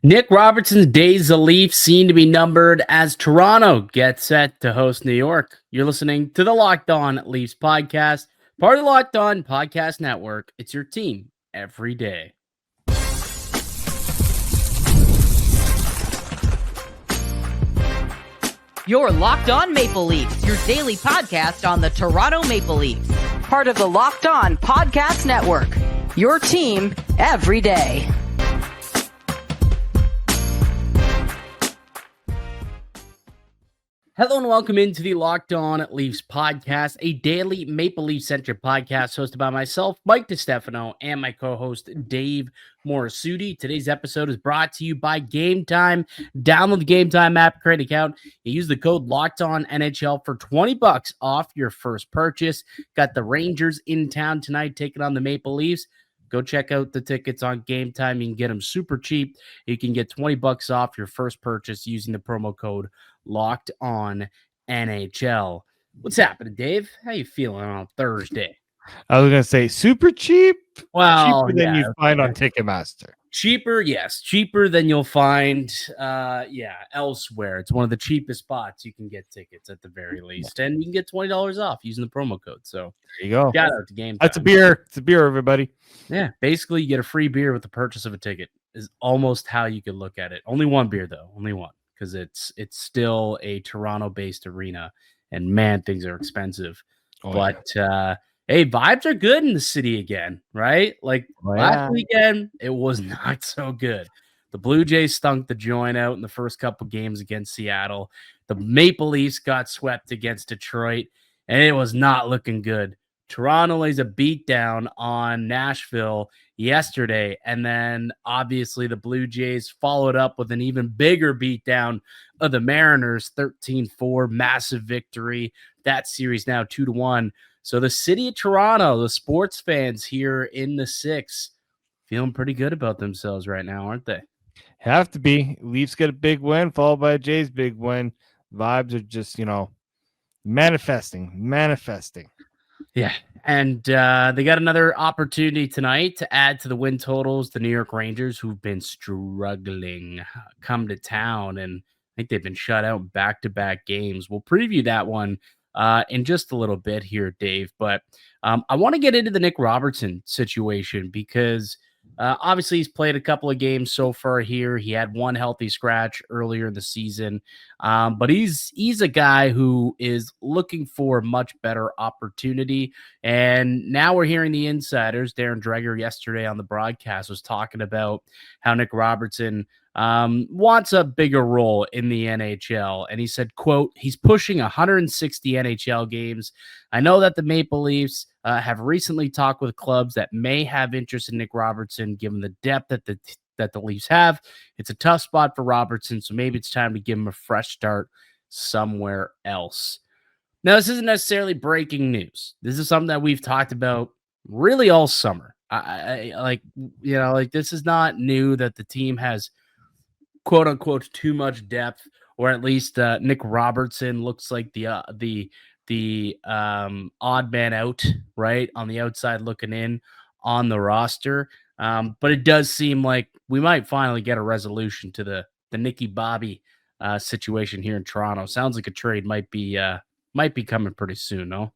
Nick Robertson's days of Leafs seem to be numbered as Toronto gets set to host New York. You're listening to the Locked On Leafs podcast, part of the Locked On Podcast Network. It's your team every day. You're Locked On Maple Leafs, your daily podcast on the Toronto Maple Leafs. Part of the Locked On Podcast Network, your team every day. Hello and welcome into the Locked On Leafs podcast, a daily Maple Leaf-centric podcast hosted by myself, Mike DiStefano, and my co-host, Dave Morssutti. Today's episode is brought to you by Gametime. Download the Gametime app, create an account, and use the code LOCKEDONNHL for $20 off your first purchase. Got the Rangers in town tonight taking on the Maple Leafs. Go check out the tickets on Gametime. You can get them super cheap. You can get $20 off your first purchase using the promo code Locked On NHL. What's happening, Dave? How you feeling on Thursday? I was gonna say super cheap. Well, cheaper than you find on Ticketmaster. Cheaper, yes, cheaper than you'll find, elsewhere. It's one of the cheapest spots you can get tickets at the very least, and you can get $20 off using the promo code. So there you go. Shout out to Game Time. That's a beer. It's a beer, everybody. Yeah, basically you get a free beer with the purchase of a ticket. Is almost how you could look at it. Only one beer though, only one. Because it's still a Toronto-based arena, and man, things are expensive. Hey, vibes are good in the city again, right? Like last weekend, it was not so good. The Blue Jays stunk the joint out in the first couple games against Seattle. The Maple Leafs got swept against Detroit, and it was not looking good. Toronto lays a beatdown on Nashville yesterday, and then obviously the Blue Jays followed up with an even bigger beatdown of the Mariners, 13-4, massive victory. That series now 2-1. So the city of Toronto, the sports fans here in the six, feeling pretty good about themselves right now, aren't they? Have to be. Leafs get a big win, followed by a Jays big win. Vibes are just, manifesting. Yeah, and they got another opportunity tonight to add to the win totals. The New York Rangers, who've been struggling, come to town, and I think they've been shut out back-to-back games. We'll preview that one in just a little bit here, Dave, but I want to get into the Nick Robertson situation because obviously he's played a couple of games so far here. He had one healthy scratch earlier in the season, but he's a guy who is looking for much better opportunity. And now we're hearing the insiders. Darren Dreger yesterday on the broadcast was talking about how Nick Robertson wants a bigger role in the NHL. And he said, quote, he's pushing 160 NHL games. I know that the Maple Leafs have recently talked with clubs that may have interest in Nick Robertson, given the depth that the Leafs have. It's a tough spot for Robertson, so maybe it's time to give him a fresh start somewhere else. Now, this isn't necessarily breaking news. This is something that we've talked about really all summer. This is not new that the team has quote unquote too much depth, or at least Nick Robertson looks like the odd man out, right, on the outside looking in on the roster. But it does seem like we might finally get a resolution to the Nicky Bobby situation here in Toronto. Sounds like a trade might be coming pretty soon, no?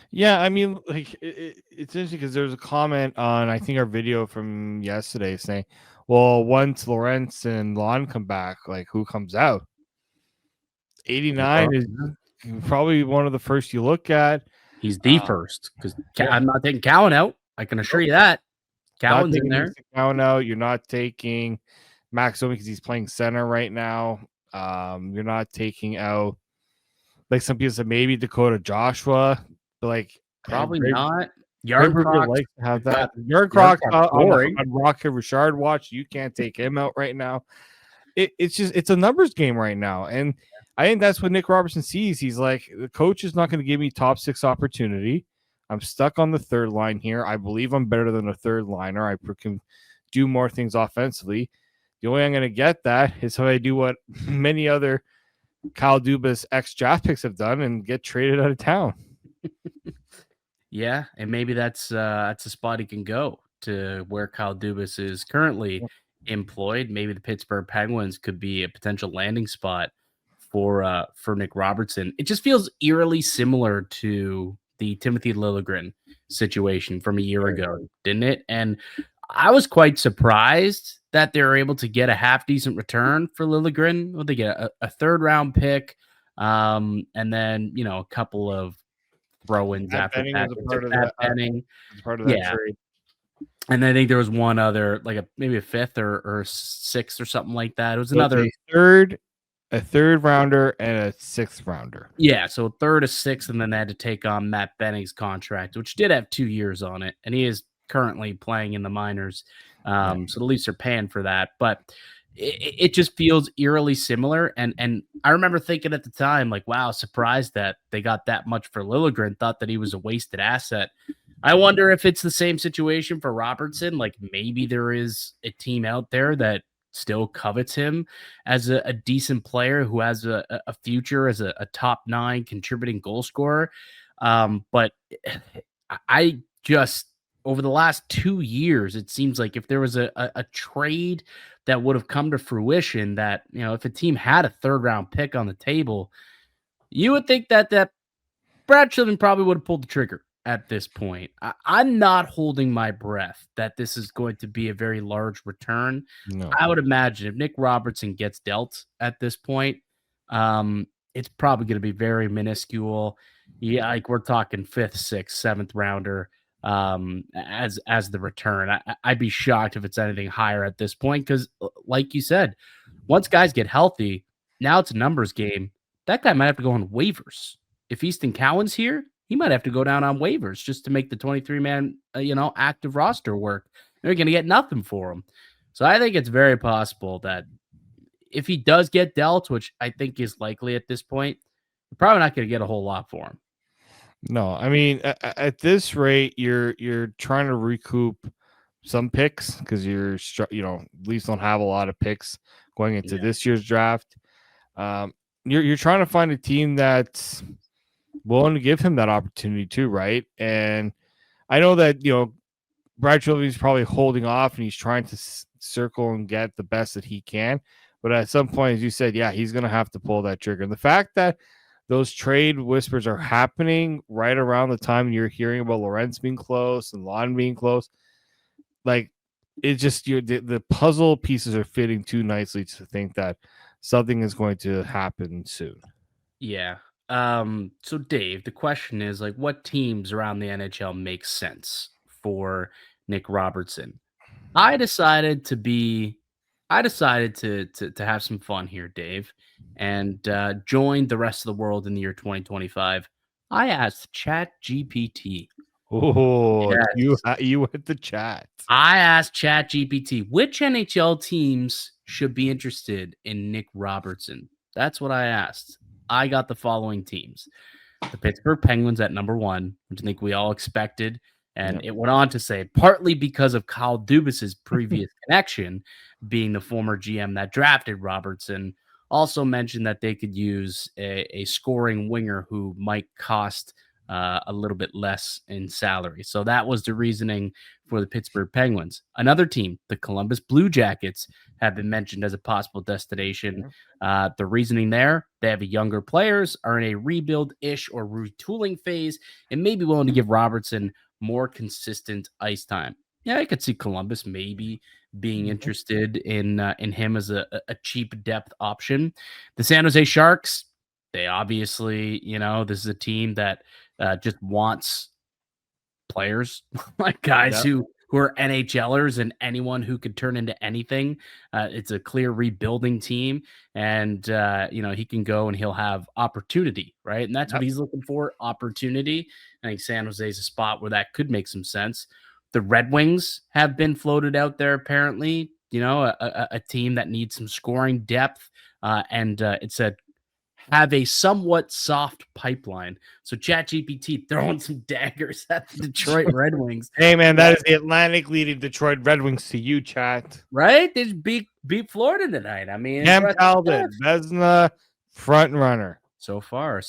Yeah, I mean, like it's interesting because there's a comment on I think our video from yesterday saying, well, once Lorentz and Lon come back, like who comes out? 89 is probably one of the first you look at. He's the first because I'm not taking Cowan out. I can assure you that. Cowan's in there. Cowan out. You're not taking Max Domi because he's playing center right now. You're not taking out, like some people said, maybe Dakota Joshua, but like probably not. Yarncroc likes to have that. Yarncroc on Rocket Richard watch. You can't take him out right now. It's a numbers game right now, and I think that's what Nick Robertson sees. He's like, the coach is not going to give me top six opportunity. I'm stuck on the third line here. I believe I'm better than a third liner. I can do more things offensively. The only way I'm going to get that is how I do what many other Kyle Dubas ex-draft picks have done and get traded out of town. Yeah, and maybe that's a spot he can go to where Kyle Dubas is currently employed, maybe the Pittsburgh Penguins could be a potential landing spot for Nick Robertson. It just feels eerily similar to the Timothy Liljegren situation from a year ago, didn't it? And I was quite surprised that they were able to get a half decent return for Liljegren. Well, they get a third round pick, and then a couple of throw-ins after that. Part of that trade. And I think there was one other, like maybe a fifth or sixth or something like that. It was another a third rounder and a sixth rounder. Yeah, so a third, a sixth, and then they had to take on Matt Benning's contract, which did have 2 years on it, and he is currently playing in the minors. So the Leafs are paying for that, but it just feels eerily similar. And I remember thinking at the time, like, wow, surprised that they got that much for Liljegren, thought that he was a wasted asset. I wonder if it's the same situation for Robertson. Like maybe there is a team out there that still covets him as a decent player who has a future as a top 9 contributing goal scorer. But I just, over the last 2 years, it seems like if there was a trade that would have come to fruition, that, if a team had a third round pick on the table, you would think that Brad Chilton probably would have pulled the trigger at this point. I'm not holding my breath that this is going to be a very large return. No. I would imagine if Nick Robertson gets dealt at this point, it's probably going to be very minuscule. Yeah, like we're talking 5th, 6th, 7th rounder as the return. I'd be shocked if it's anything higher at this point because, like you said, once guys get healthy, now it's a numbers game. That guy might have to go on waivers. If Easton Cowan's here, he might have to go down on waivers just to make the 23-man, active roster work. They're going to get nothing for him. So I think it's very possible that if he does get dealt, which I think is likely at this point, we're probably not going to get a whole lot for him. No, I mean, at this rate, you're trying to recoup some picks because Leafs don't have a lot of picks going into this year's draft. You're trying to find a team that's willing to give him that opportunity too, right? And I know that Brad Chilton's probably holding off and he's trying to circle and get the best that he can, but at some point, as you said, he's going to have to pull that trigger. And the fact that those trade whispers are happening right around the time you're hearing about Lorentz being close and Lon being close, like it's just the puzzle pieces are fitting too nicely to think that something is going to happen soon. Yeah. So Dave, the question is like, what teams around the NHL make sense for Nick Robertson? I decided to have some fun here, Dave, and join the rest of the world in the year 2025. I asked ChatGPT. Oh, yes. You went to chat. I asked ChatGPT which NHL teams should be interested in Nick Robertson. That's what I asked. I got the following teams: the Pittsburgh Penguins at number 1, which I think we all expected. And it went on to say, partly because of Kyle Dubas's previous connection, being the former GM that drafted Robertson, also mentioned that they could use a scoring winger who might cost a little bit less in salary. So that was the reasoning for the Pittsburgh Penguins. Another team, the Columbus Blue Jackets, have been mentioned as a possible destination. The reasoning there, they have younger players, are in a rebuild-ish or retooling phase, and may be willing to give Robertson more consistent ice time. Yeah, I could see Columbus maybe being interested in him as a cheap depth option. The San Jose Sharks, they obviously, this is a team that just wants players, like guys who are NHLers and anyone who could turn into anything. It's a clear rebuilding team, and he can go and he'll have opportunity, right? And that's what he's looking for, opportunity. I think San Jose is a spot where that could make some sense. The Red Wings have been floated out there, apparently, a team that needs some scoring depth, and it said have a somewhat soft pipeline. So ChatGPT throwing some daggers at the Detroit Red Wings. Hey, man, that is the Atlantic leading Detroit Red Wings to you, chat. Right? They just beat Florida tonight. I mean, Cam Talbot, Vezina, front runner. So far,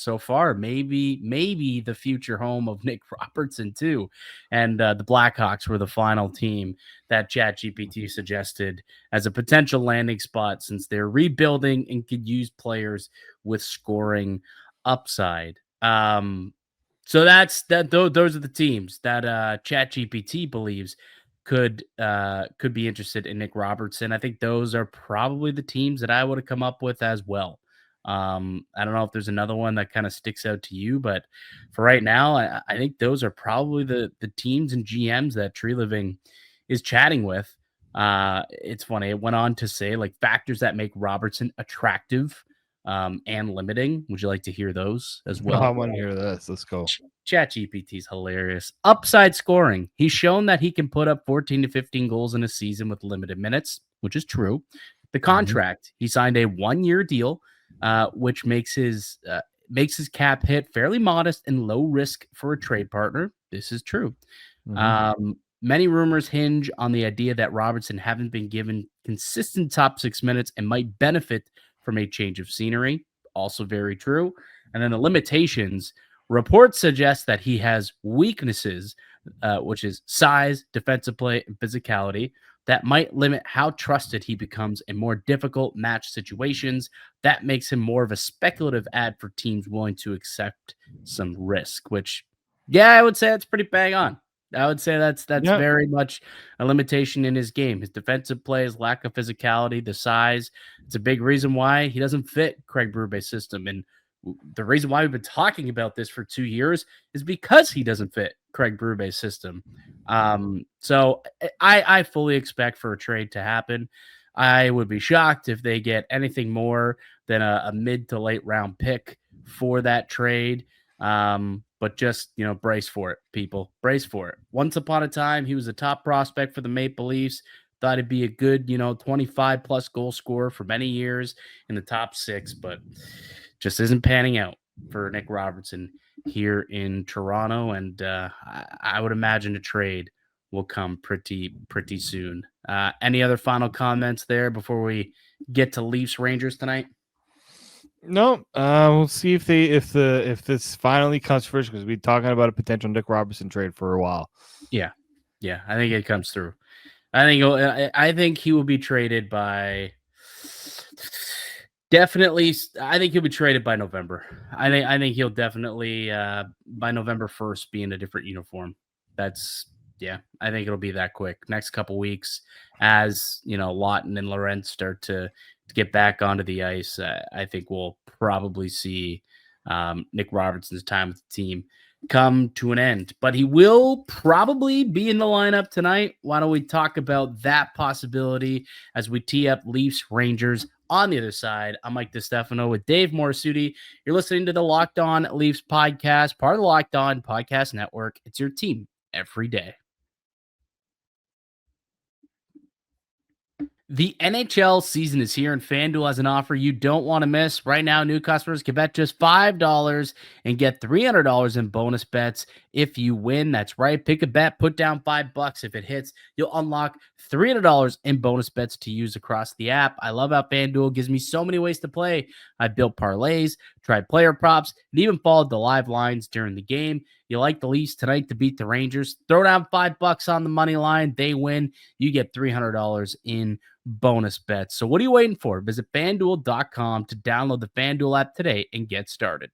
maybe the future home of Nick Robertson too, and the Blackhawks were the final team that ChatGPT suggested as a potential landing spot since they're rebuilding and could use players with scoring upside. So that's that. Those are the teams that ChatGPT believes could be interested in Nick Robertson. I think those are probably the teams that I would have come up with as well. I don't know if there's another one that kind of sticks out to you, but for right now, I think those are probably the teams and GMs that Tree Living is chatting with. It's funny. It went on to say like factors that make Robertson attractive and limiting. Would you like to hear those as well? I want to hear this. Let's go. ChatGPT is hilarious. Upside scoring. He's shown that he can put up 14 to 15 goals in a season with limited minutes, which is true. The contract, he signed a 1-year deal, which makes his cap hit fairly modest and low risk for a trade partner. This is true. Many rumors hinge on the idea that Robertson haven't been given consistent top 6 minutes and might benefit from a change of scenery. Also very true. And then the limitations. Reports suggest that he has weaknesses, which is size, defensive play, and physicality, that might limit how trusted he becomes in more difficult match situations. That makes him more of a speculative ad for teams willing to accept some risk, which, yeah, I would say that's pretty bang on. I would say that's very much a limitation in his game. His defensive play, his lack of physicality, the size. It's a big reason why he doesn't fit Craig Berube's system. And the reason why we've been talking about this for 2 years is because he doesn't fit Craig Berube's system. So I fully expect for a trade to happen. I would be shocked if they get anything more than a mid to late round pick for that trade. But just, brace for it, people. Brace for it. Once upon a time, he was a top prospect for the Maple Leafs. Thought he'd be a good, 25 plus goal scorer for many years in the top 6, but just isn't panning out for Nick Robertson here in Toronto. And I would imagine a trade will come pretty soon. Any other final comments there before we get to Leafs Rangers tonight? No, we'll see if this finally comes first, because we've been talking about a potential Nick Robertson trade for a while. Yeah, I think it comes through. I think he will be traded by. Definitely, I think he'll be traded by November. I think he'll definitely by November 1st be in a different uniform. I think it'll be that quick. Next couple weeks, as Lawton and Lorentz start to get back onto the ice, I think we'll probably see Nick Robertson's time with the team come to an end. But he will probably be in the lineup tonight. Why don't we talk about that possibility as we tee up Leafs Rangers on the other side? I'm Mike DiStefano with Dave Morssutti. You're listening to the Locked On Leafs podcast, part of the Locked On Podcast Network. It's your team every day. The NHL season is here, and FanDuel has an offer you don't want to miss. Right now, new customers can bet just $5 and get $300 in bonus bets if you win. That's right. Pick a bet, put down $5. If it hits, you'll unlock $300 in bonus bets to use across the app. I love how FanDuel gives me so many ways to play. I built parlays, tried player props, and even followed the live lines during the game. You like the Leafs tonight to beat the Rangers? Throw down $5 on the money line. They win. You get $300 in bonus bets. So what are you waiting for? Visit FanDuel.com to download the FanDuel app today and get started.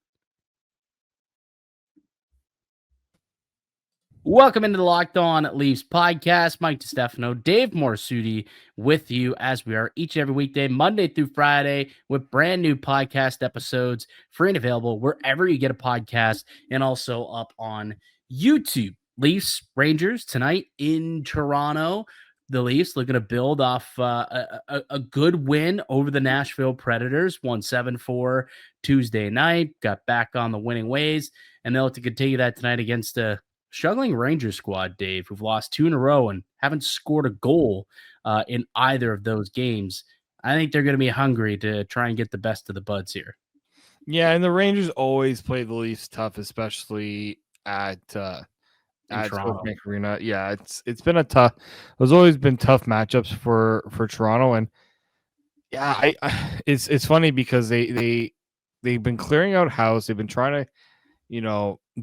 Welcome into the Locked On Leafs podcast. Mike DiStefano, Dave Morssutti with you as we are each and every weekday, Monday through Friday, with brand new podcast episodes, free and available wherever you get a podcast, and also up on YouTube. Leafs Rangers tonight in Toronto. The Leafs looking to build off a good win over the Nashville Predators, won 7-4 Tuesday night, got back on the winning ways, and they'll have to continue that tonight against a struggling Rangers squad, Dave, who've lost 2 in a row and haven't scored a goal in either of those games. I think they're going to be hungry to try and get the best of the buds here. Yeah, and the Rangers always play the Leafs tough, especially at Toronto Arena. Yeah, it's been a tough. There's always been tough matchups for Toronto, and yeah, it's funny because they they've been clearing out house. They've been trying to,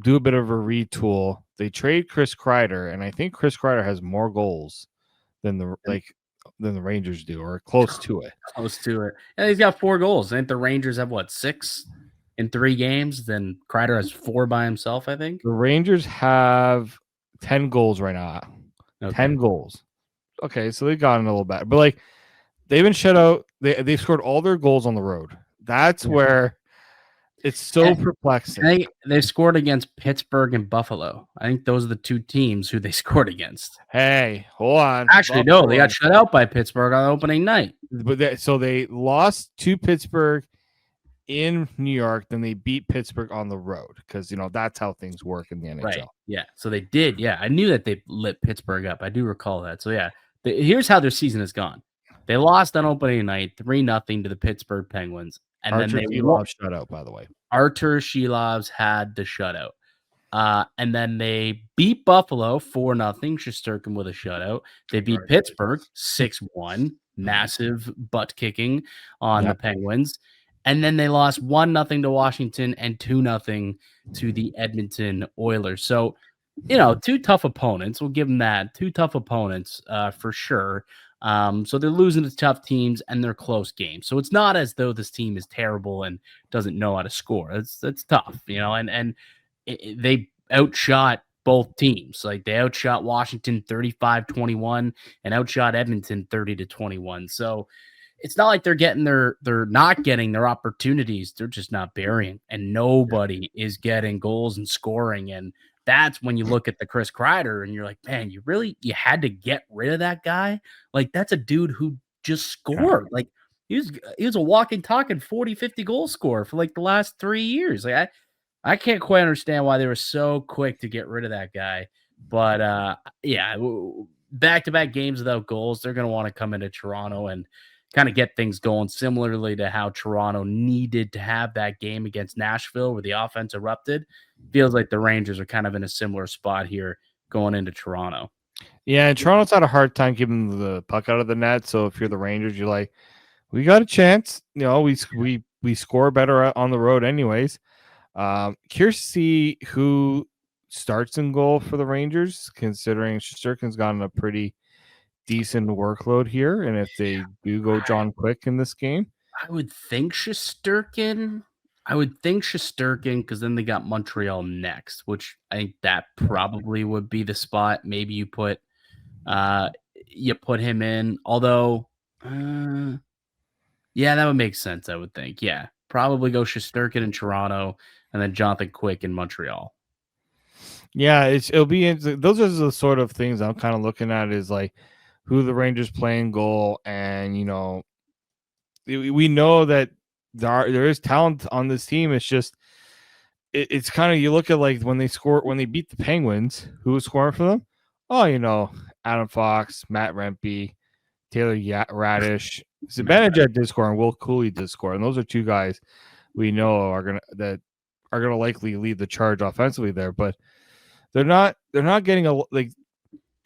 do a bit of a retool. They trade Chris Kreider, and I think Chris Kreider has more goals than the Rangers do, or close to it. Close to it. And he's got 4 goals. I think the Rangers have 6 in 3 games. Then Kreider has 4 by himself, I think. The Rangers have 10 goals right now. Okay. 10 goals. Okay, so they've gotten a little better. But they've been shut out. They've scored all their goals on the road. That's where it's so perplexing. They scored against Pittsburgh and Buffalo. I think those are the 2 teams who they scored against. Hey, hold on. Actually, no, they got shut out by Pittsburgh on opening night. But so they lost to Pittsburgh in New York, then they beat Pittsburgh on the road because that's how things work in the NHL. Right. Yeah. So they did. Yeah, I knew that they lit Pittsburgh up. I do recall that. So yeah, here's how their season has gone. They lost on opening night 3-0 to the Pittsburgh Penguins. And Artur then they Shilov's shutout, by the way. Artur Shilov's had the shutout. And then they beat Buffalo 4-0. Shesterkin with a shutout. They beat Pittsburgh 6-1. Massive butt kicking on the Penguins. And then they lost 1-0 to Washington and 2-0 to the Edmonton Oilers. So, 2 tough opponents. We'll give them that. 2 tough opponents for sure. So they're losing to tough teams and they're close games. So it's not as though this team is terrible and doesn't know how to score. It's tough, and they outshot both teams. Like they outshot Washington 35-21 and outshot Edmonton 30-21. So it's not like they're not getting their opportunities. They're just not burying, and nobody is getting goals and scoring. And that's when you look at the Chris Kreider and you're like, man, you had to get rid of that guy. Like that's a dude who just scored. Like he was a walking, talking 40, 50 goal scorer for like the last 3 years. Like I can't quite understand why they were so quick to get rid of that guy. But back-to-back games without goals, they're going to want to come into Toronto and kind of get things going, similarly to how Toronto needed to have that game against Nashville where the offense erupted. Feels like the Rangers are kind of in a similar spot here going into Toronto. Yeah, and Toronto's had a hard time keeping the puck out of the net. So if you're the Rangers, you're like, we got a chance. We score better on the road anyways. Curious to see who starts in goal for the Rangers, considering Shesterkin's gotten a pretty decent workload here, and if they do go John Quick in this game, I would think Shesterkin because then they got Montreal next, which I think that probably would be the spot. Maybe you put him in, although that would make sense. I would think, probably go Shesterkin in Toronto and then Jonathan Quick in Montreal. Yeah, it'll be. Those are the sort of things I'm kind of looking at is like who the Rangers play in goal, and we know that there is talent on this team. It's just it's kind of, you look at like when they beat the Penguins, who was scoring for them? Oh, Adam Fox, Matt Rempe, Taylor Radish, Zibanejad did score, and Will Cooley did score, and those are 2 guys we know are gonna likely lead the charge offensively there, but they're not getting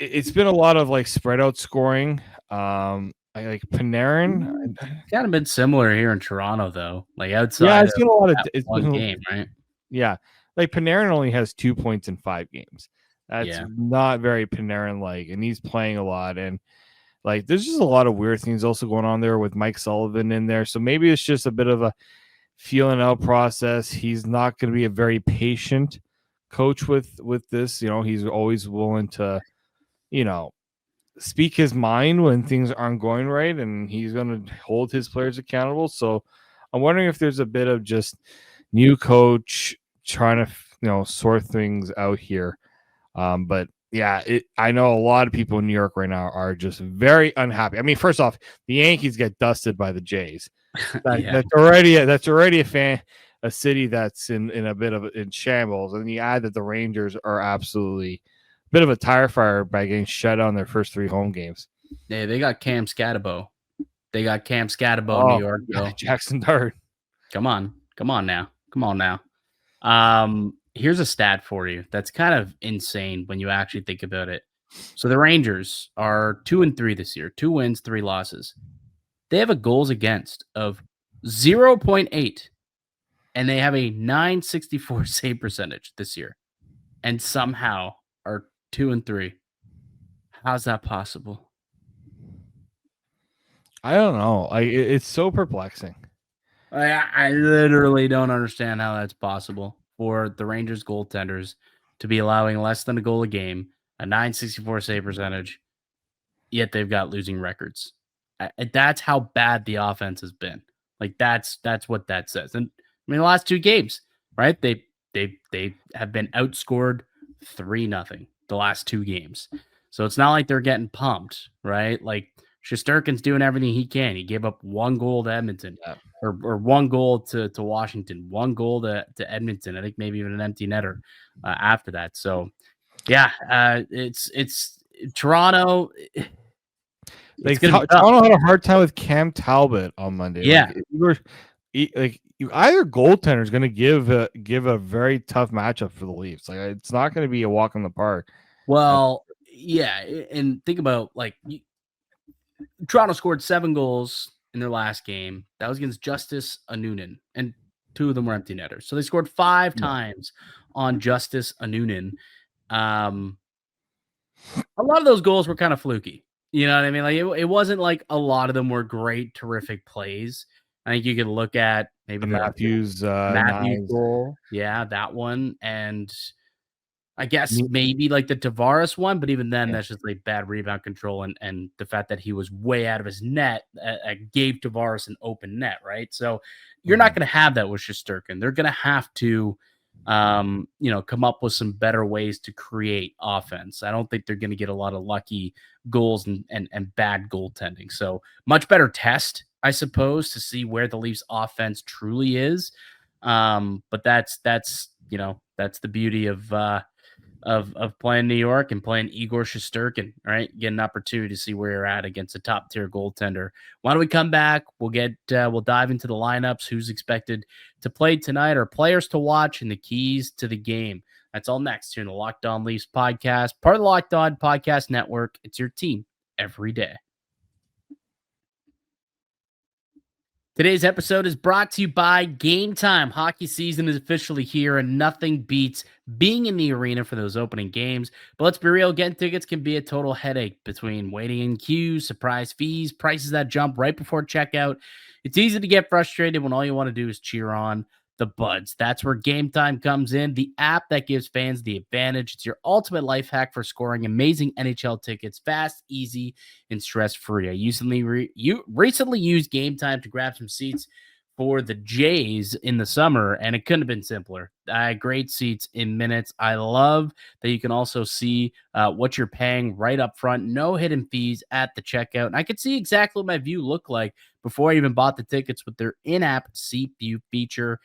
it's been a lot of like spread out scoring. Like Panarin, kind of been similar here in Toronto though. Like outside, it's been a lot of one game, right? Yeah, like Panarin only has 2 points in 5 games. That's not very Panarin like, and he's playing a lot, and like there's just a lot of weird things also going on there with Mike Sullivan in there. So maybe it's just a bit of a feeling out process. He's not going to be a very patient coach with this. He's always willing to speak his mind when things aren't going right, and he's going to hold his players accountable. So I'm wondering if there's a bit of just new coach trying to sort things out here. But I know a lot of people in New York right now are just very unhappy. I mean, first off, the Yankees get dusted by the Jays. That's already a city that's in a bit of in shambles, and you add that the Rangers are absolutely a bit of a tire fire by getting shut out on their first 3 home games. Yeah, they got Cam Scatterbo. New York. Jackson Dart. Come on now. Here's a stat for you that's kind of insane when you actually think about it. So the Rangers are 2-3 this year, 2 wins, 3 losses. They have a goals against of 0.8. and they have a .964 save percentage this year, and somehow are 2-3. How's that possible? I don't know. It's so perplexing. I literally don't understand how that's possible for the Rangers goaltenders to be allowing less than a goal a game, a .964 save percentage, yet they've got losing records. That's how bad the offense has been. Like that's what that says. And I mean, the last two games, right? They have been outscored 3-0 the last two games. So it's not like they're getting pumped, right? Like Shesterkin's doing everything he can. He gave up one goal to Edmonton, or one goal to Washington, one goal to Edmonton. I think maybe even an empty netter after that. So yeah, it's Toronto. Like Toronto had a hard time with Cam Talbot on Monday. Yeah, either goaltender is going to give a very tough matchup for the Leafs. Like it's not going to be a walk in the park. Well, yeah, and think about Toronto scored 7 goals in their last game. That was against Justice Anunen, and 2 of them were empty netters. So they scored 5 times on Justice Anunen. A lot of those goals were kind of fluky. You know what I mean? Like it wasn't like a lot of them were great, terrific plays. I think you could look at maybe Matthews goal. Yeah, that one. And I guess maybe like the Tavares one, but even then, that's just like bad rebound control and the fact that he was way out of his net gave Tavares an open net, right? So you're not going to have that with Shesterkin. They're going to have to, come up with some better ways to create offense. I don't think they're going to get a lot of lucky goals and bad goaltending. So much better test, I suppose, to see where the Leafs offense truly is. But that's the beauty of playing New York and playing Igor Shesterkin, right? Get an opportunity to see where you're at against a top tier goaltender. Why don't we come back? We'll dive into the lineups, who's expected to play tonight, or players to watch, and the keys to the game. That's all next here in the Locked On Leafs podcast, part of the Locked On Podcast Network. It's your team every day. Today's episode is brought to you by Gametime. Hockey season is officially here, and nothing beats being in the arena for those opening games. But let's be real, getting tickets can be a total headache between waiting in queues, surprise fees, prices that jump right before checkout. It's easy to get frustrated when all you want to do is cheer on the Buds. That's where Gametime comes in, the app that gives fans the advantage. It's your ultimate life hack for scoring amazing NHL tickets fast, easy, and stress-free. I recently used Gametime to grab some seats for the Jays in the summer, and it couldn't have been simpler. I had great seats in minutes. I love that you can also see what you're paying right up front. No hidden fees at the checkout. And I could see exactly what my view looked like before I even bought the tickets with their in-app seat view feature.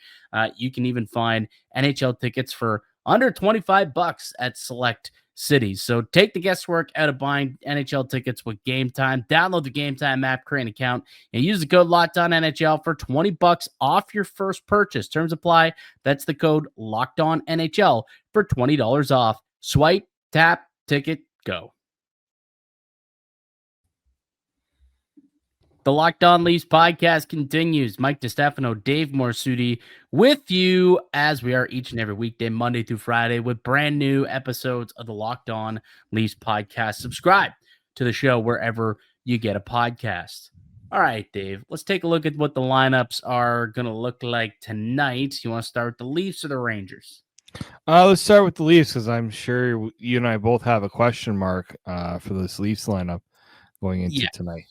You can even find NHL tickets for under $25 at select cities. So take the guesswork out of buying NHL tickets with Gametime. Download the Gametime app, create an account, and use the code LOCKEDONNHL for $20 off your first purchase. Terms apply. That's the code LOCKEDONNHL for $20 off. Swipe, tap, ticket, go. The Locked On Leafs podcast continues. Mike DiStefano, Dave Morssutti with you as we are each and every weekday, Monday through Friday, with brand new episodes of the Locked On Leafs podcast. Subscribe to the show wherever you get a podcast. All right, Dave, let's take a look at what the lineups are going to look like tonight. You want to start with the Leafs or the Rangers? Let's start with the Leafs, because I'm sure you and I both have a question mark for this Leafs lineup going into tonight.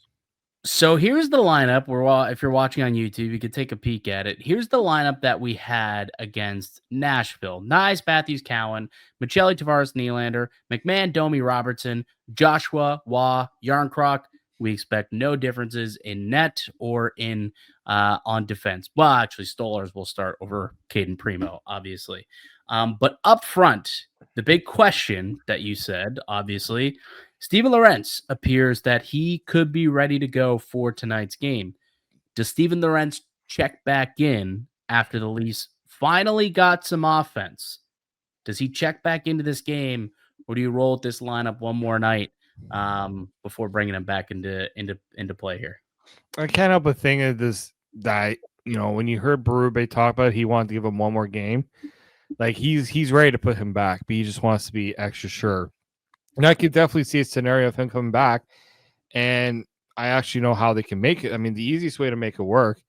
So here's the lineup. If you're watching on YouTube, you could take a peek at it. Here's the lineup that we had against Nashville. Nyes, Matthews, Cowan, Michelli, Tavares, Nylander, McMahon, Domi, Robertson, Joshua, Waugh, Yarncroc. We expect no differences in net or in on defense. Well, actually, Stolarz will start over Caden Primo, obviously. But up front, the big question that you said, obviously, Steven Lorentz appears that he could be ready to go for tonight's game. Does Steven Lorentz check back in after the Leafs finally got some offense? Does he check back into this game, or do you roll with this lineup one more night before bringing him back into play here? I can't help but think of this, that when you heard Berube talk about it, he wanted to give him one more game. Like he's ready to put him back, but he just wants to be extra sure. And I could definitely see a scenario of him coming back. And I actually know how they can make it. I mean, the easiest way to make it work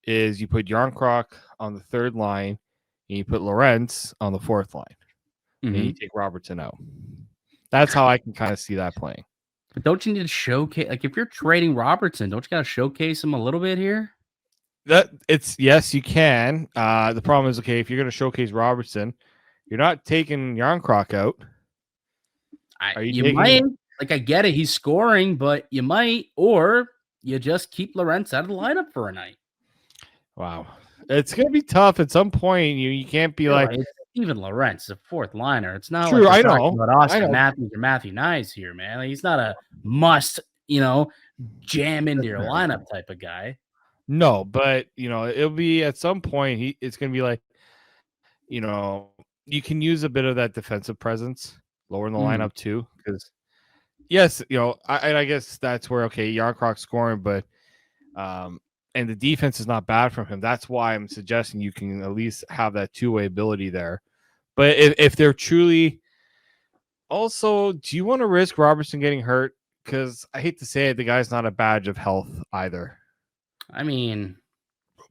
is you put Yarncroc on the third line and you put Lorentz on the fourth line. And you take Robertson out. That's how I can kind of see that playing. But don't you need to showcase, like if you're trading Robertson, don't you got to showcase him a little bit here? Yes, you can. The problem is, okay, if you're going to showcase Robertson, you're not taking Yarncroc out. You might. Like, I get it, he's scoring, but you might, or you just keep Lorentz out of the lineup for a night. Wow. It's going to be tough at some point. You can't be like... Even Lorentz, a fourth liner. It's not true, like I know. About Austin Matthews or Matthew Nyes here, man. Like, he's not a must, jam into your lineup type of guy. No, but, it'll be at some point, it's going to be like, you can use a bit of that defensive presence lower in the lineup too, because yes, I guess that's where, okay, Yarncroc's scoring, but and the defense is not bad from him. That's why I'm suggesting you can at least have that two-way ability there. But if they're truly... Also, do you want to risk Robertson getting hurt? Because I hate to say it, the guy's not a badge of health either. I mean,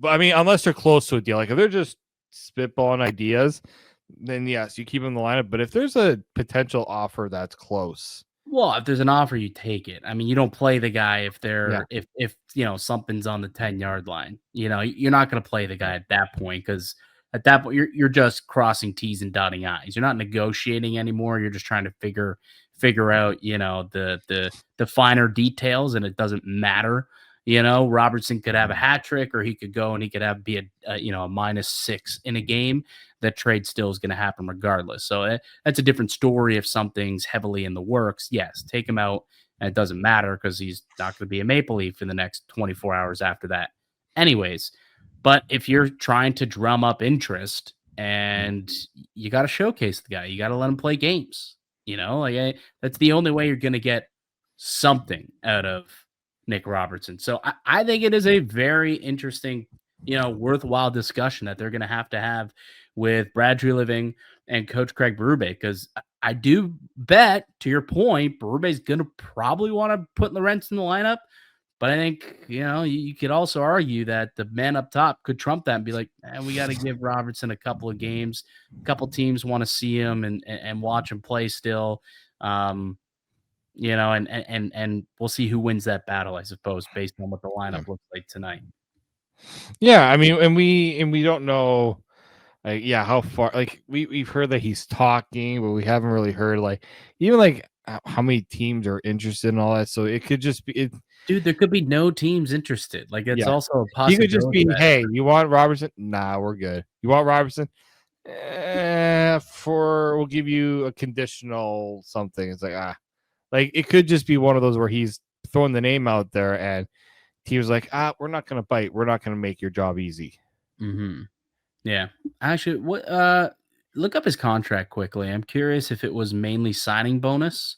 unless they're close to a deal. Like, if they're just spitballing ideas, then yes, you keep him in the lineup. But if there's a potential offer that's close... Well, if there's an offer, you take it. I mean, you don't play the guy if they're if something's on the 10-yard line. You're not going to play the guy at that point, because at that point you're just crossing T's and dotting I's. You're not negotiating anymore. You're just trying to figure out the finer details, and it doesn't matter. Robertson could have a hat trick, or he could go and he could be a -6 in a game. That trade still is going to happen regardless. So that's a different story. If something's heavily in the works, yes, take him out, and it doesn't matter because he's not going to be a Maple Leaf in the next 24 hours after that. Anyways, but if you're trying to drum up interest, and you got to showcase the guy, you got to let him play games. That's the only way you're going to get something out of Nick Robertson. So I think it is a very interesting, worthwhile discussion that they're going to have with Brad Treliving and Coach Craig Berube, because I do bet, to your point, Berube's going to probably want to put Lorentz in the lineup. But I think, you could also argue that the man up top could trump that and be like, we got to give Robertson a couple of games. A couple teams want to see him and watch him play still. And we'll see who wins that battle, I suppose, based on what the lineup looks like tonight. Yeah, I mean, and we don't know, how far. Like, we've heard that he's talking, but we haven't really heard even how many teams are interested in all that. So it could just be Dude, there could be no teams interested. Like, it's also a possibility. He could just be, hey, you want Robertson? Nah, we're good. You want Robertson? We'll give you a conditional something. It's like it could just be one of those where he's throwing the name out there and teams like, we're not going to bite. We're not going to make your job easy. Mm-hmm. Yeah. Actually, look up his contract quickly. I'm curious if it was mainly signing bonus.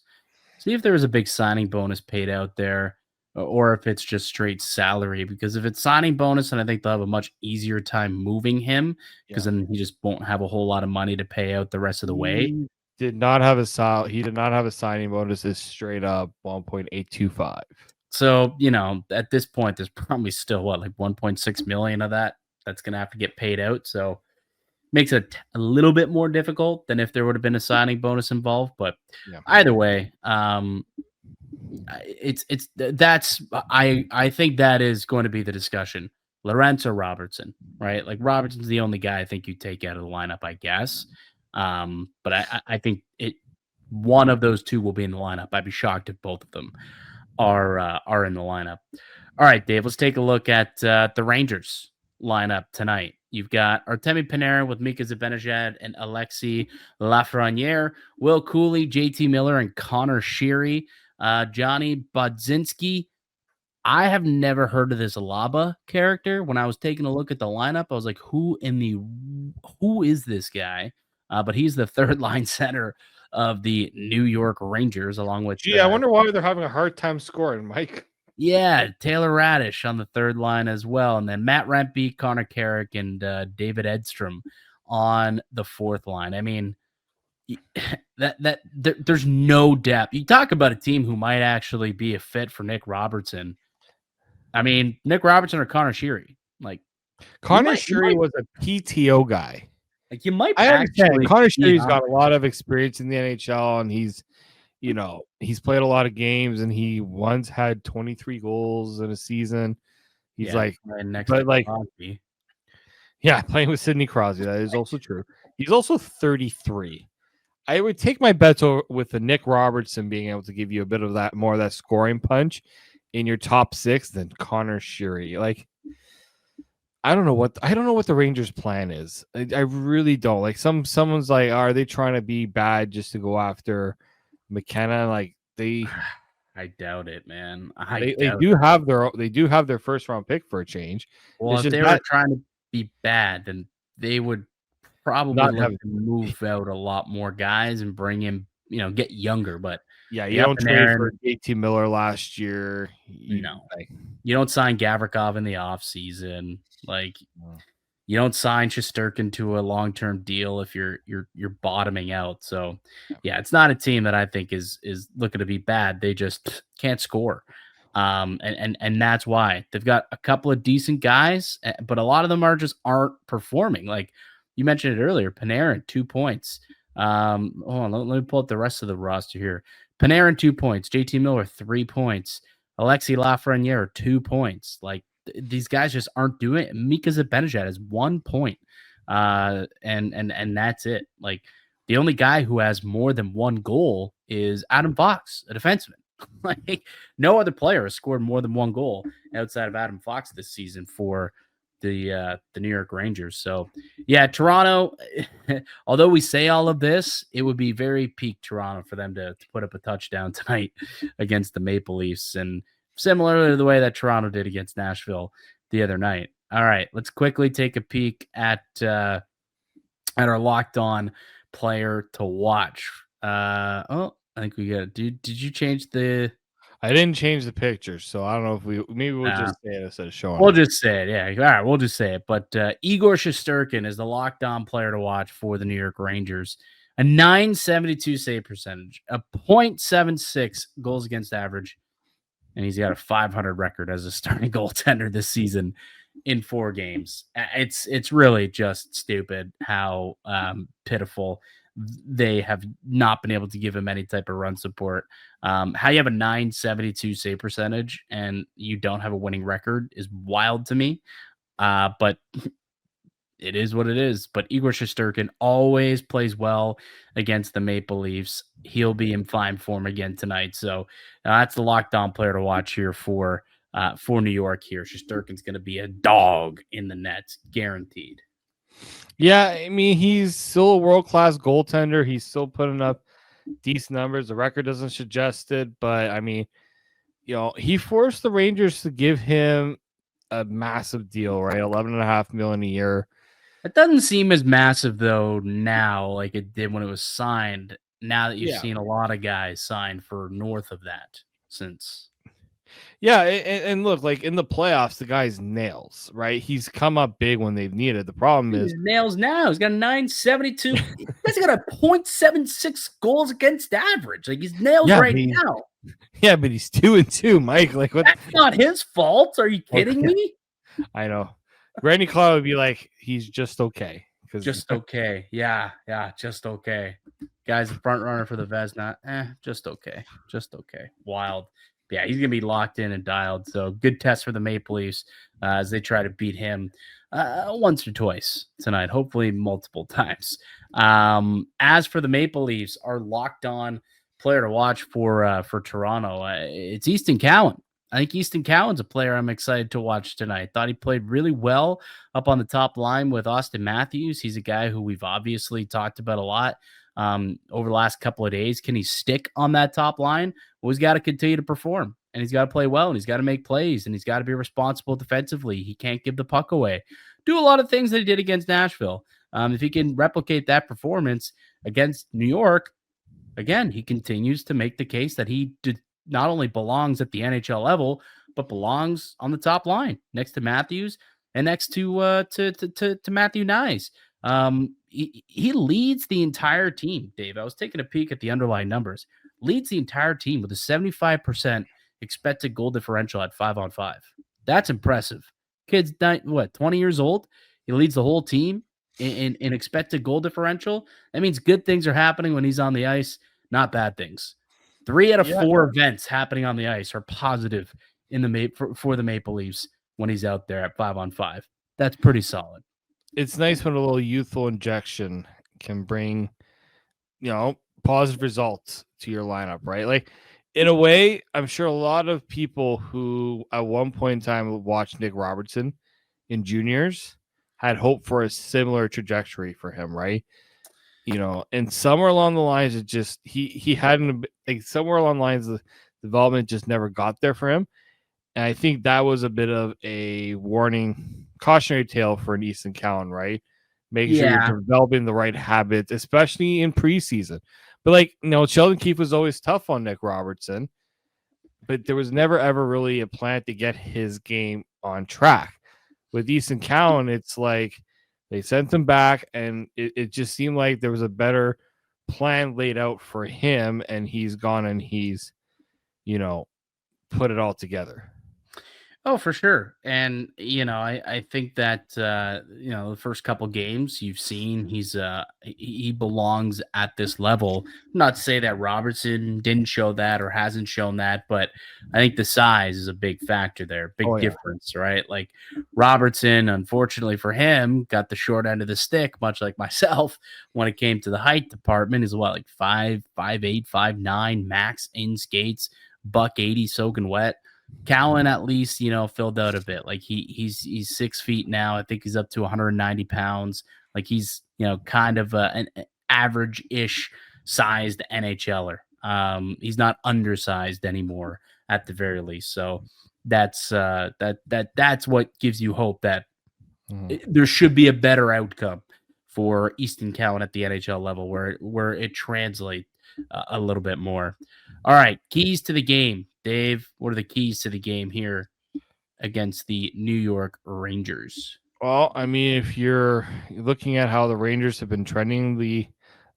See if there was a big signing bonus paid out there, or if it's just straight salary. Because if it's signing bonus, then I think they'll have a much easier time moving him, because then he just won't have a whole lot of money to pay out the rest of the way. He did not have a signing bonus. It's straight up 1.825. So, at this point, there's probably still 1.6 million of that's going to have to get paid out. So makes it a little bit more difficult than if there would have been a signing bonus involved. But either way, I think that is going to be the discussion. Lorentz or Robertson, right? Like, Robertson's the only guy I think you take out of the lineup, I guess. But I think one of those two will be in the lineup. I'd be shocked if both of them are in the lineup. All right, Dave, let's take a look at the Rangers lineup tonight. You've got Artemi Panarin with Mika Zibanejad and Alexis Lafreniere, Will Cooley, JT Miller, and Connor Sheary. Johnny Bodzinski. I have never heard of this Alaba character. When I was taking a look at the lineup, I was like, who is this guy? But he's the third line center of the New York Rangers, along with... I wonder why they're having a hard time scoring, Mike. Yeah, Taylor Radish on the third line as well. And then Matt Rempe, Connor Carrick, and David Edstrom on the fourth line. I mean, there's no depth. You talk about a team who might actually be a fit for Nick Robertson. I mean, Nick Robertson or Connor Sheary. Like Connor Sheary was a PTO guy. Like you might. I understand. Connor Sheary's got a lot of experience in the NHL, and he's played a lot of games, and he once had 23 goals in a season. He's playing with Sidney Crosby. That is also true. He's also 33. I would take my bets with the Nick Robertson being able to give you a bit of that, more of that scoring punch in your top six than Connor Sheary. Like, I don't know what the Rangers' plan is. I really don't. Like, someone's like, are they trying to be bad just to go after McKenna? Like, I doubt it, man. They do have their first round pick for a change. Well, if they were trying to be bad, then they would probably look to move out a lot more guys and bring in, get younger. But yeah, you don't trade for JT Miller last year. You don't sign Gavrikov in the offseason. Like, you don't sign Shesterkin to a long-term deal if you're bottoming out. So yeah, it's not a team that I think is looking to be bad. They just can't score. And that's why they've got a couple of decent guys, but a lot of them aren't performing. Like you mentioned it earlier, Panarin, 2 points. Hold on, let me pull up the rest of the roster here. Panarin, 2 points. JT Miller, 3 points. Alexis Lafreniere, 2 points. Like, these guys just aren't doing it. Mika Zibanejad has 1 point. And that's it. Like, the only guy who has more than 1 goal is Adam Fox, a defenseman. Like, no other player has scored more than 1 goal outside of Adam Fox this season for the New York Rangers. So yeah, Toronto, although we say all of this, it would be very peak Toronto for them to put up a touchdown tonight against the Maple Leafs, and similar to the way that Toronto did against Nashville the other night. All right, let's quickly take a peek at our locked on player to watch. I think we got it. Did you change the? I didn't change the picture, so I don't know if we'll just say it instead of showing. We'll just say it, yeah. All right, we'll just say it. But Igor Shesterkin is the locked-on player to watch for the New York Rangers. A .972 save percentage, a .76 goals against average, and he's got a .500 record as a starting goaltender this season in 4 games. It's really just stupid how pitiful they have not been able to give him any type of run support. How you have a .972 save percentage and you don't have a winning record is wild to me. But it is what it is. But Igor Shesterkin always plays well against the Maple Leafs. He'll be in fine form again tonight. So that's the locked on player to watch here for New York here. Shesterkin's going to be a dog in the net, guaranteed. Yeah, I mean, he's still a world-class goaltender. He's still putting up decent numbers. The record doesn't suggest it, but I mean, he forced the Rangers to give him a massive deal, right? $11.5 million a year. It doesn't seem as massive though now, like it did when it was signed. Now that you've seen a lot of guys sign for north of that since. Yeah, and look, like in the playoffs, the guy's nails, right? He's come up big when they've needed. The problem is nails now. He's got a .972. He's got a .76 goals against average. Like he's nails now. Yeah, but he's 2-2, Mike. Like what? That's not his fault. Are you kidding me? I know. Randy Clark would be like, he's just okay. Just okay. Yeah, just okay. Guy's the front runner for the Vezina. Just okay. Just okay. Wild. Yeah, he's going to be locked in and dialed. So good test for the Maple Leafs as they try to beat him once or twice tonight, hopefully multiple times. As for the Maple Leafs, our locked on player to watch for Toronto, it's Easton Cowan. I think Easton Cowan's a player I'm excited to watch tonight. Thought he played really well up on the top line with Austin Matthews. He's a guy who we've obviously talked about a lot over the last couple of days. Can he stick on that top line? Well, he's got to continue to perform, and he's got to play well, and he's got to make plays, and he's got to be responsible defensively. He can't give the puck away. Do a lot of things that he did against Nashville. If he can replicate that performance against New York, again, he continues to make the case that he not only belongs at the NHL level, but belongs on the top line next to Matthews and next to Matthew Nyes. He leads the entire team, Dave. I was taking a peek at the underlying numbers. Leads the entire team with a 75% expected goal differential at 5-on-5. That's impressive. Kid's 20 years old. He leads the whole team in expected goal differential. That means good things are happening when he's on the ice, not bad things. 3 out of 4 events happening on the ice are positive in the for the Maple Leafs when he's out there at 5-on-5. That's pretty solid. It's nice when a little youthful injection can bring, positive results to your lineup, right? Like, in a way, I'm sure a lot of people who at one point in time watched Nick Robertson in juniors had hoped for a similar trajectory for him, right? And somewhere along the lines, it just he hadn't, like, somewhere along the lines, the development just never got there for him. And I think that was a bit of a cautionary tale for an Easton Cowan, right? Making sure you're developing the right habits, especially in preseason. But Sheldon Keefe was always tough on Nick Robertson, but there was never ever really a plan to get his game on track. With Easton Cowan, it's like they sent him back, and it just seemed like there was a better plan laid out for him, and he's gone and he's, put it all together. Oh, for sure. And, I think that, the first couple games you've seen, he belongs at this level. Not to say that Robertson didn't show that or hasn't shown that, but I think the size is a big factor there. Big difference, right? Like Robertson, unfortunately for him, got the short end of the stick, much like myself, when it came to the height department. Is like 5'8", 5'9", max in skates, $180 soaking wet. Cowan at least, filled out a bit. Like he's 6 feet now. I think he's up to 190 pounds. Like he's, kind of an average-ish sized NHLer. He's not undersized anymore at the very least. So that's what gives you hope that there should be a better outcome for Easton Cowan at the NHL level where it translates a little bit more. All right, keys to the game. Dave, what are the keys to the game here against the New York Rangers? Well, I mean, if you're looking at how the Rangers have been trending the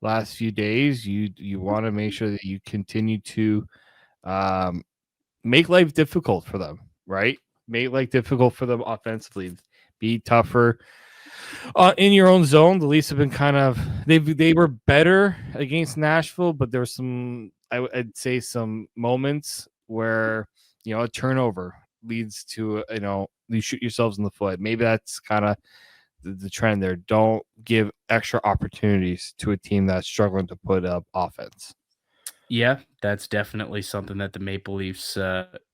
last few days, you want to make sure that you continue to make life difficult for them, right? Make life difficult for them offensively. Be tougher in your own zone. The Leafs have been kind of they were better against Nashville, but there were some, I'd say, some moments where a turnover leads to you shoot yourselves in the foot. Maybe that's kind of the trend there. Don't give extra opportunities to a team that's struggling to put up offense. Yeah, that's definitely something that the Maple Leafs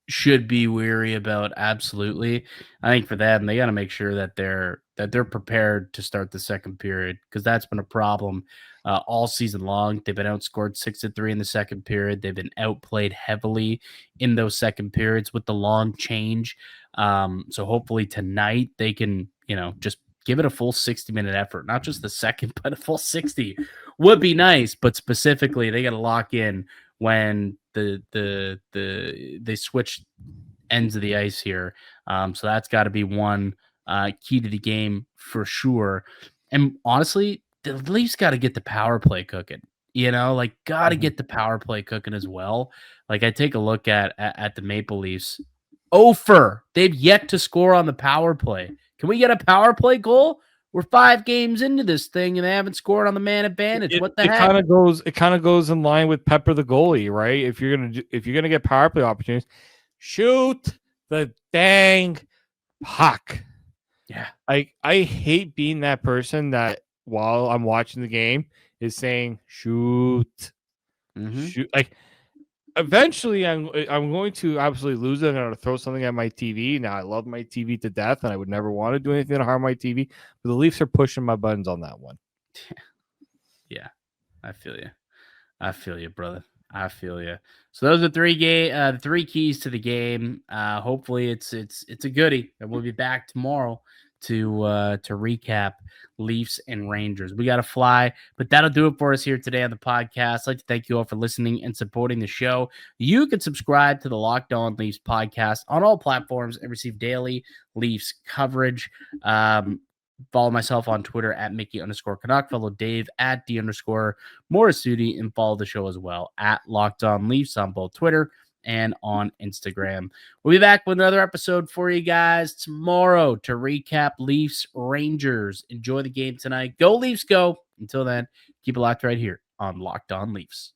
should be wary about. Absolutely. I think for them, they got to make sure that they're prepared to start the second period, because that's been a problem all season long. They've been outscored 6-3 in the second period. They've been outplayed heavily in those second periods with the long change. So hopefully tonight they can, just give it a full 60-minute effort, not just the second, but a full 60 would be nice. But specifically, they got to lock in when they switch ends of the ice here. So that's got to be one key to the game for sure. And honestly, the Leafs got to get the power play cooking. Got to get the power play cooking as well. Like, I take a look at the Maple Leafs. They've yet to score on the power play. Can we get a power play goal? We're 5 games into this thing and they haven't scored on the man advantage. What the heck? It kind of goes in line with Pepper the goalie, right? If you're gonna get power play opportunities, shoot the dang puck. Yeah. I hate being that person that while I'm watching the game is saying shoot. Shoot. Like, eventually I'm going to absolutely lose it. I'm going to throw something at my TV. Now, I love my TV to death, and I would never want to do anything to harm my TV. But the Leafs are pushing my buttons on that one. Yeah, I feel you, brother. I feel you. So those are the 3 keys to the game. Hopefully it's a goodie, and we'll be back tomorrow to recap Leafs and Rangers. We got to fly, but that'll do it for us here today on the podcast. I'd like to thank you all for listening and supporting the show. You can subscribe to the Locked On Leafs podcast on all platforms and receive daily Leafs coverage. Follow myself on Twitter at Mickey_Canuck. Follow Dave at D_Morssutti, and follow the show as well at Locked On Leafs on both Twitter and on Instagram. We'll be back with another episode for you guys tomorrow to recap Leafs Rangers. Enjoy the game tonight. Go Leafs, go. Until then, keep it locked right here on Locked On Leafs.